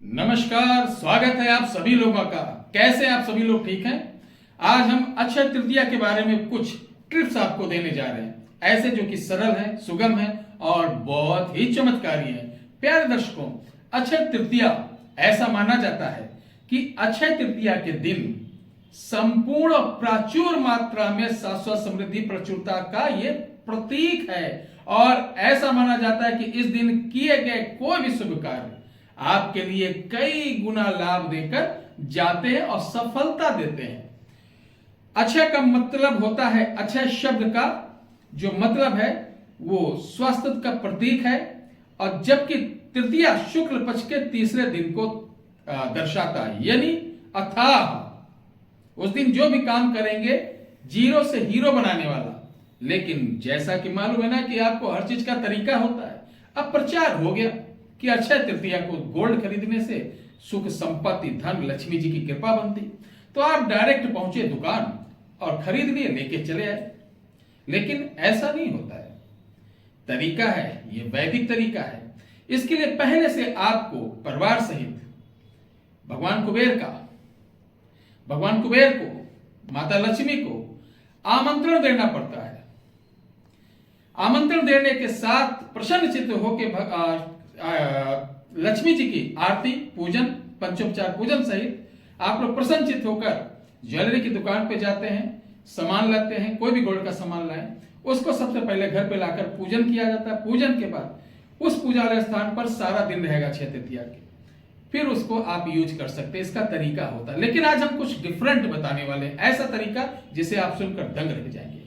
नमस्कार, स्वागत है आप सभी लोगों का। कैसे आप सभी लोग? ठीक हैं? आज हम अक्षय तृतीया के बारे में कुछ टिप्स आपको देने जा रहे हैं, ऐसे जो कि सरल है, सुगम है और बहुत ही चमत्कारी है। प्यारे दर्शकों, अक्षय तृतीया ऐसा माना जाता है कि अक्षय तृतीया के दिन संपूर्ण प्रचुर मात्रा में शाश्वत समृद्धि प्रचुरता का ये प्रतीक है और ऐसा माना जाता है कि इस दिन किए गए कोई भी शुभ कार्य आपके लिए कई गुना लाभ देकर जाते हैं और सफलता देते हैं। अक्षय का मतलब होता है, अक्षय शब्द का जो मतलब है वो स्वास्थ्य का प्रतीक है और जबकि तृतीया शुक्ल पक्ष के तीसरे दिन को दर्शाता है, यानी अथाह। उस दिन जो भी काम करेंगे जीरो से हीरो बनाने वाला। लेकिन जैसा कि मालूम है ना कि आपको हर चीज का तरीका होता है। अब प्रचार हो गया कि अक्षय तृतीया को गोल्ड खरीदने से सुख संपत्ति धन लक्ष्मी जी की कृपा बनती, तो आप डायरेक्ट पहुंचे दुकान और खरीद लिए, लेके चले आए। लेकिन ऐसा नहीं होता है। तरीका है, ये वैदिक तरीका है। इसके लिए पहले से आपको परिवार सहित भगवान कुबेर को, माता लक्ष्मी को आमंत्रण देना पड़ता है। आमंत्रण देने के साथ प्रसन्न चित्त होकर लक्ष्मी जी की आरती पूजन पंचोपचार पूजन सहित आप लोग प्रसन्नचित होकर ज्वेलरी की दुकान पे जाते हैं, सामान लाते हैं। कोई भी गोल्ड का सामान लाएं, उसको सबसे पहले घर पे लाकर पूजन किया जाता है। पूजन के बाद उस पूजालय स्थान पर सारा दिन रहेगा अक्षय तृतीया के, फिर उसको आप यूज कर सकते हैं। इसका तरीका होता है। लेकिन आज हम कुछ डिफरेंट बताने वाले हैं, ऐसा तरीका जिसे आप सुनकर दंग रह जाएंगे।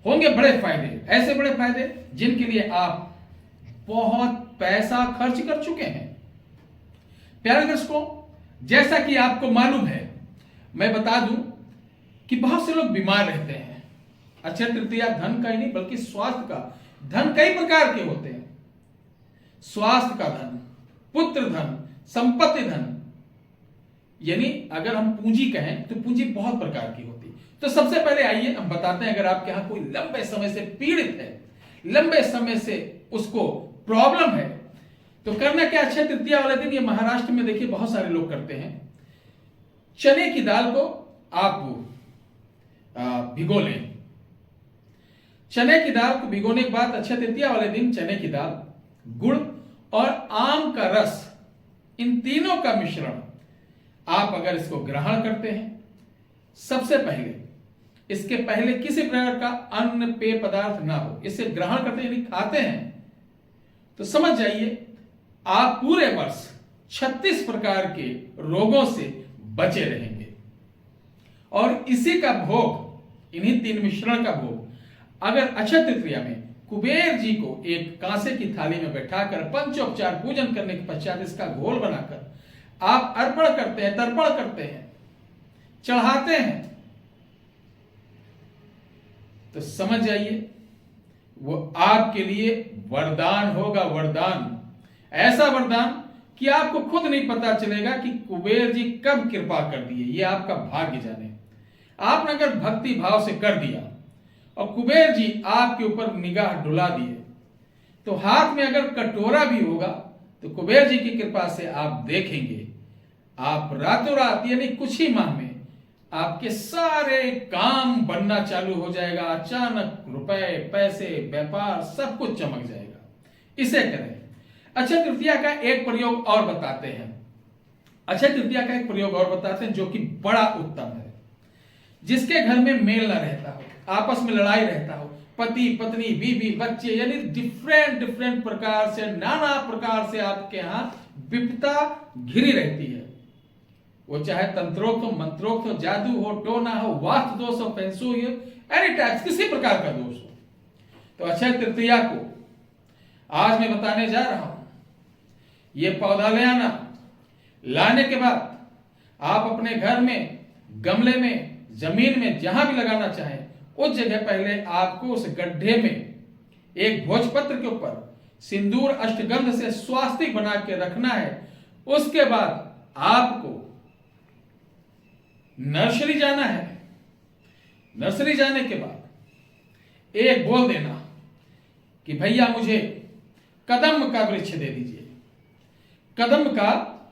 होंगे बड़े फायदे, ऐसे बड़े फायदे जिनके लिए आप बहुत पैसा खर्च कर चुके हैं। प्यारे दर्शकों, जैसा कि आपको मालूम है, मैं बता दूं कि बहुत से लोग बीमार रहते हैं। अक्षय तृतीया धन का ही नहीं बल्कि स्वास्थ्य का धन कई प्रकार के होते हैं। स्वास्थ्य का धन, पुत्र धन, संपत्ति धन, यानी अगर हम पूंजी कहें तो पूंजी बहुत प्रकार की होती। तो सबसे पहले आइए हम बताते हैं, अगर आपके यहां कोई लंबे समय से पीड़ित है, लंबे समय से उसको प्रॉब्लम है, तो करना क्या? अक्षय तृतीया वाले दिन, ये महाराष्ट्र में देखिए बहुत सारे लोग करते हैं, चने की दाल को आप भिगो लें। चने की दाल को भिगोने के बाद अक्षय तृतीया वाले दिन चने की दाल, गुड़ और आम का रस, इन तीनों का मिश्रण आप अगर इसको ग्रहण करते हैं, सबसे पहले इसके पहले किसी प्रकार का अन्न पेय पदार्थ ना हो, इसे ग्रहण करते यदि खाते हैं तो समझ जाइए आप पूरे वर्ष 36 प्रकार के रोगों से बचे रहेंगे। और इसी का भोग, इन्हीं तीन मिश्रण का भोग अगर अक्षय तृतीया में कुबेर जी को एक कांसे की थाली में बैठाकर पंचोपचार पूजन करने के पश्चात इसका घोल बनाकर आप अर्पण करते हैं, तर्पण करते हैं, चढ़ाते हैं, तो समझ जाइए वो आपके लिए वरदान होगा। वरदान, ऐसा वरदान कि आपको खुद नहीं पता चलेगा कि कुबेर जी कब कृपा कर दिए। ये आपका भाग्य जाने। आपने अगर भक्ति भाव से कर दिया और कुबेर जी आपके ऊपर निगाह डुला दिए, तो हाथ में अगर कटोरा भी होगा तो कुबेर जी की कृपा से आप देखेंगे आप रातों रात, यानी कुछ ही माह में आपके सारे काम बनना चालू हो जाएगा। अचानक रुपए, पैसे, व्यापार सब कुछ चमक जाएगा। इसे करें। अक्षय तृतीया का एक प्रयोग और बताते हैं। अक्षय तृतीया का एक प्रयोग और बताते हैं जो कि बड़ा उत्तम है। जिसके घर में मेल ना रहता हो, आपस में लड़ाई रहता हो, पति पत्नी बीवी बच्चे, यानी डिफरेंट प्रकार से, नाना प्रकार से आपके यहां विपदा घिरी रहती है। वो चाहे तंत्रोक्त हो, मंत्रोक्त हो, जादू हो, टोना हो, वास्तु दोष हो, फेंसुई हो, एनी टाइप किसी प्रकार का दोष हो, तो अक्षय तृतीया को आज मैं बताने जा रहा हूं। ये पौधा ले आना, लाने के बाद आप अपने घर में, गमले में, जमीन में, जहां भी लगाना चाहें, उस जगह पहले आपको उस गड्ढे में एक भोजपत्र के ऊपर सिंदूर अष्टगंध से स्वास्तिक बना के रखना है। उसके बाद आपको नर्सरी जाना है। नर्सरी जाने के बाद एक बोल देना कि भैया मुझे कदम का वृक्ष दे दीजिए। कदम का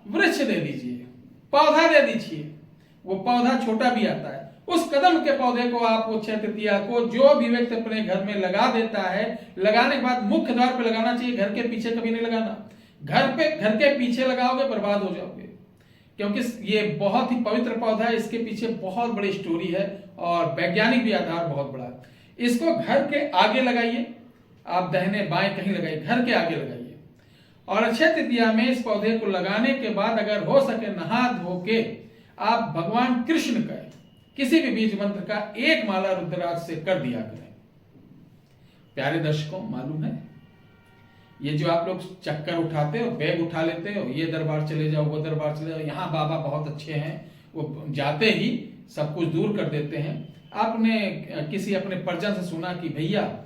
वृक्ष दे दीजिए, पौधा दे दीजिए, वो पौधा छोटा भी आता है। उस कदम के पौधे को आप अक्षय तृतीया को जो भी व्यक्ति अपने घर में लगा देता है, लगाने के बाद मुख्य द्वार पे लगाना चाहिए, घर के पीछे कभी नहीं लगाना। घर के पीछे लगाओगे बर्बाद हो जाओगे, क्योंकि ये बहुत ही पवित्र पौधा है, इसके पीछे बहुत बड़ी स्टोरी है और वैज्ञानिक भी आधार बहुत बड़ा है। इसको घर के आगे लगाइए, आप दाहिने बाएं कहीं लगाइए, घर के आगे लगाइए। और अक्षय तृतीया में इस पौधे को लगाने के बाद अगर हो सके नहा धो के आप भगवान कृष्ण का किसी भी बीज मंत्र का एक माला रुद्राक्ष से कर दिया करें। प्यारे दर्शकों, मालूम है ये जो आप लोग चक्कर उठाते हो, बैग उठा लेते हो, ये दरबार चले जाओ, वो दरबार चले जाओ, यहाँ बाबा बहुत अच्छे हैं, वो जाते ही सब कुछ दूर कर देते हैं। आपने किसी अपने परिजन से सुना कि भैया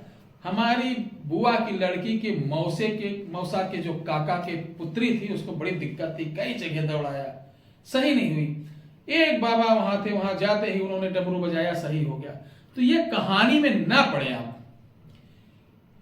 हमारी बुआ की लड़की के मौसा के जो काका के पुत्री थी, उसको बड़ी दिक्कत थी, कई जगह दौड़ाया, सही नहीं हुई। एक बाबा वहां थे, वहां जाते ही उन्होंने डमरू बजाया, सही हो गया। तो ये कहानी में ना पड़े आप,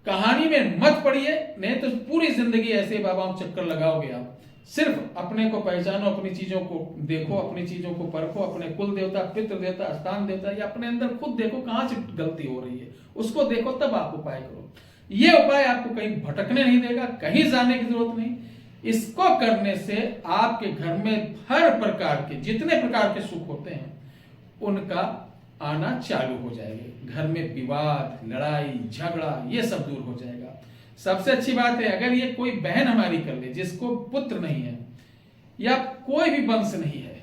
कहानी में मत पड़िए, नहीं तो पूरी जिंदगी ऐसे बाबाओं चक्कर लगाओगे आप। सिर्फ अपने को पहचानो, अपनी चीजों को देखो, अपनी चीजों को परखो, अपने कुल देवता, पितृ देवता, स्थान देवता, या अपने अंदर खुद देखो कहां से गलती हो रही है, उसको देखो, तब आप उपाय करो। ये उपाय आपको कहीं भटकने नहीं देगा, कहीं जाने की जरूरत नहीं। इसको करने से आपके घर में हर प्रकार के जितने प्रकार के सुख होते हैं उनका आना चालू हो जाएगा। घर में विवाद, लड़ाई, झगड़ा, ये सब दूर हो जाएगा। सबसे अच्छी बात है, अगर ये कोई बहन हमारी कर ले जिसको पुत्र नहीं है या कोई भी वंश नहीं है,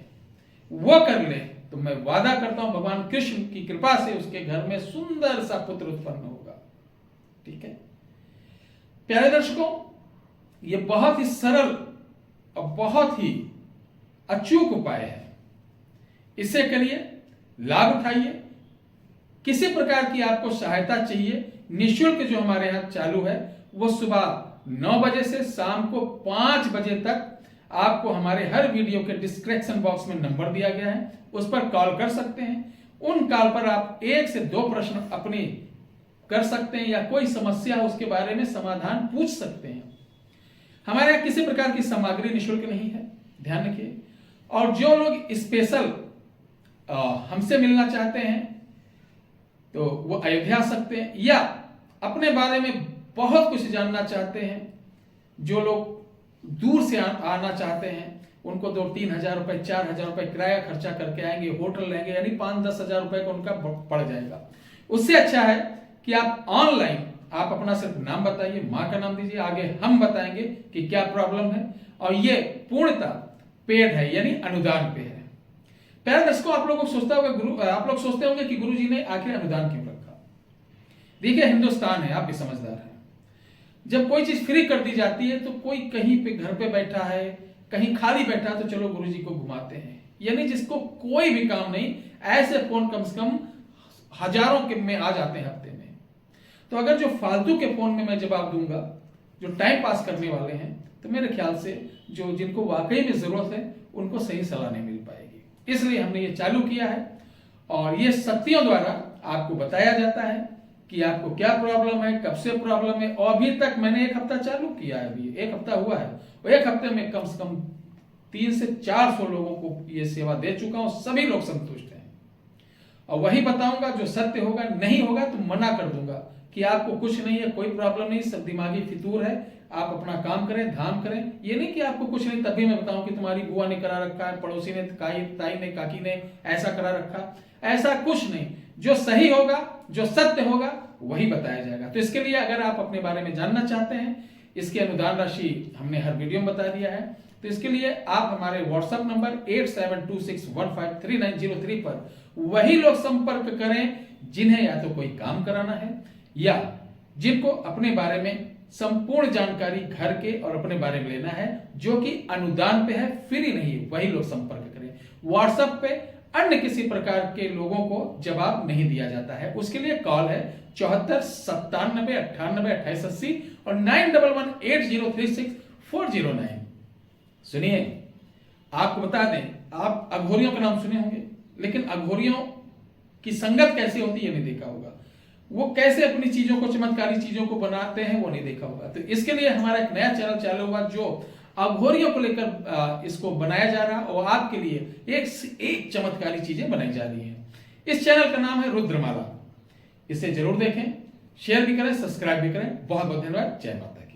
वो कर ले, तो मैं वादा करता हूं भगवान कृष्ण की कृपा से उसके घर में सुंदर सा पुत्र उत्पन्न होगा। ठीक है प्यारे दर्शकों, ये बहुत ही सरल और बहुत ही अचूक उपाय है। इसे करिए, लाभ उठाइए। किसी प्रकार की आपको सहायता चाहिए, निःशुल्क जो हमारे यहां चालू है वो सुबह 9 बजे से शाम को 5 बजे तक आपको हमारे हर वीडियो के डिस्क्रिप्शन बॉक्स में नंबर दिया गया है, उस पर कॉल कर सकते हैं। उन कॉल पर आप 1 से 2 प्रश्न अपने कर सकते हैं या कोई समस्या उसके बारे में समाधान पूछ सकते हैं। हमारे यहां किसी प्रकार की सामग्री निःशुल्क नहीं है, ध्यान रखिए। और जो लोग स्पेशल हमसे मिलना चाहते हैं तो वो अयोध्या आ सकते हैं, या अपने बारे में बहुत कुछ जानना चाहते हैं, जो लोग दूर से आना चाहते हैं, उनको 2-3 हजार रुपए, 4 हजार रुपए किराया खर्चा करके आएंगे, होटल लेंगे, यानी 5-10 हजार रुपए का उनका पड़ जाएगा। उससे अच्छा है कि आप ऑनलाइन आप अपना सिर्फ नाम बताइए, मां का नाम दीजिए, आगे हम बताएंगे कि क्या प्रॉब्लम है, और ये पूर्णतः पेड है, यानी अनुदान पे है। प्यारे दर्शकों, आप लोग सोचते होंगे कि गुरुजी ने आखिर अनुदान क्यों रखा। देखिए, हिंदुस्तान है, आप भी समझदार हैं। जब कोई चीज फ्री कर दी जाती है तो कोई कहीं पे घर पे बैठा है, कहीं खाली बैठा है, तो चलो गुरुजी को घुमाते हैं, यानी जिसको कोई भी काम नहीं, ऐसे फोन कम से कम हजारों के में आ जाते हैं हफ्ते में। तो अगर जो फालतू के फोन में मैं जवाब दूंगा, जो टाइम पास करने वाले हैं, तो मेरे ख्याल से जो जिनको वाकई में जरूरत है उनको सही सलाह नहीं मिल पाएगी। इसलिए हमने ये चालू किया है, और ये शक्तियों द्वारा आपको बताया जाता है कि आपको क्या प्रॉब्लम है, कब से प्रॉब्लम है। और अभी तक मैंने 1 हफ्ता चालू किया है, अभी 1 हफ्ता हुआ है, और 1 हफ्ते में कम से कम 300 से 400 लोगों को ये सेवा दे चुका हूं, सभी लोग संतुष्ट हैं। और वही बताऊंगा, जो सत्य होगा, नहीं होगा तो मना कर दूंगा कि आपको कुछ नहीं है, कोई प्रॉब्लम नहीं, सब दिमागी फितूर है, आप अपना काम करें, धाम करें। ये नहीं कि आपको कुछ नहीं तभी मैं बताऊं कि तुम्हारी बुआ ने करा रखा है, पड़ोसी ने, ताई ने, काकी ने ऐसा करा रखा, ऐसा कुछ नहीं। जो सही होगा, जो सत्य होगा, वही बताया जाएगा। तो इसके लिए अगर आप अपने बारे में जानना चाहते हैं, इसकी अनुदान राशि हमने हर वीडियो में बता दिया है, तो इसके लिए आप हमारे व्हाट्सएप नंबर 8726153903 पर वही लोग संपर्क करें जिन्हें या तो कोई काम कराना है, या जिनको अपने बारे में संपूर्ण जानकारी घर के और अपने बारे में लेना है, जो कि अनुदान पे है, फ्री नहीं, वही लोग संपर्क करें। व्हाट्सएप पे अन्य किसी प्रकार के लोगों को जवाब नहीं दिया जाता है। उसके लिए कॉल है 74 97 98 28 80 और 9118036409। सुनिए, आपको बता दें, आप अघोरियों का नाम सुने होंगे, लेकिन अघोरियों की संगत कैसी होती है ये नहीं देखा होगा, वो कैसे अपनी चीजों को, चमत्कारी चीजों को बनाते हैं वो नहीं देखा होगा। तो इसके लिए हमारा एक नया चैनल चालू हुआ, जो अघोरियों को लेकर इसको बनाया जा रहा है और आपके लिए एक से एक चमत्कारी चीजें बनाई जा रही हैं। इस चैनल का नाम है रुद्रमाला। इसे जरूर देखें, शेयर भी करें, सब्सक्राइब भी करें। बहुत बहुत धन्यवाद। जय माता दी।